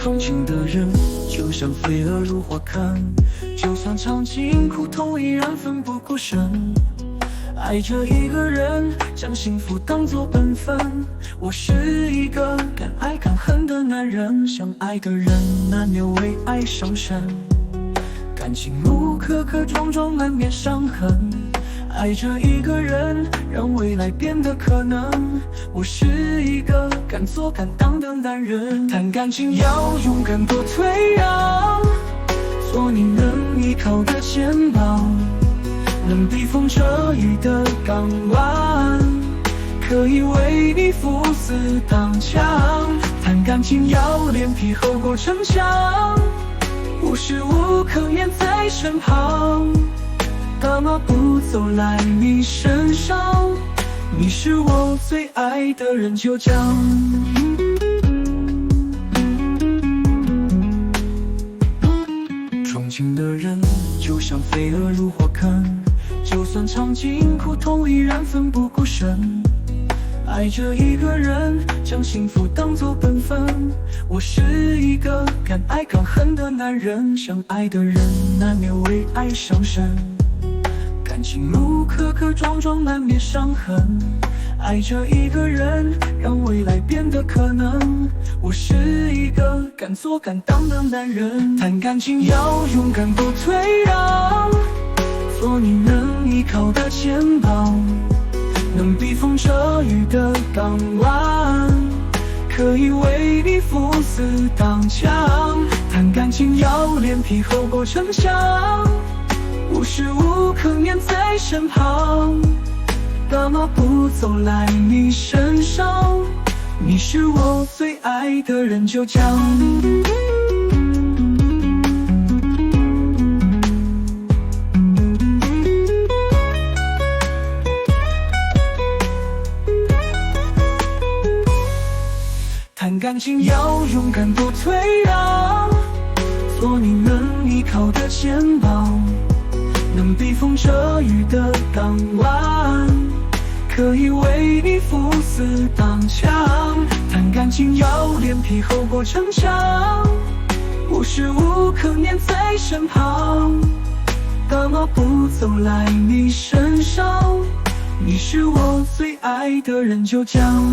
钟情的人就像飞蛾入火坑，就算尝尽苦痛，依然奋不顾身。爱着一个人，将幸福当作本分。我是一个敢爱敢恨的男人，相爱的人难免为爱伤神。感情路磕磕撞撞，难免伤痕。爱着一个人，让未来变得可能。我是一个敢做敢当的男人，谈感情要勇敢多退让，做你能依靠的肩膀，能避风遮雨的港湾，可以为你赴死挡枪。谈感情要脸皮厚过城墙，无时无刻黏在身旁，大马步走来你身上，你是我最爱的人，就这样。钟情的人就像飞蛾入火坑，就算尝尽苦痛，依然奋不顾身。爱着一个人，将幸福当作本分。我是一个敢爱敢恨的男人，相爱的人难免为爱伤神。感情路磕磕撞撞，难免伤痕。爱着一个人，让未来变得可能。我是一个敢做敢当的男人，谈感情要勇敢不退让，做你能依靠的肩膀，能避风遮雨的港湾，可以为你赴死挡枪。谈感情要脸皮厚过城墙，无时无刻黏在身旁，大马步走来你身上，你是我最爱的人，就这样。谈感情要勇敢不退让，做你能依靠的肩膀，能避风遮雨的港湾，可以为你赴死挡枪。谈感情要脸皮厚过城墙，无时无刻黏在身旁，大马步走来你身上，你是我最爱的人，就这样。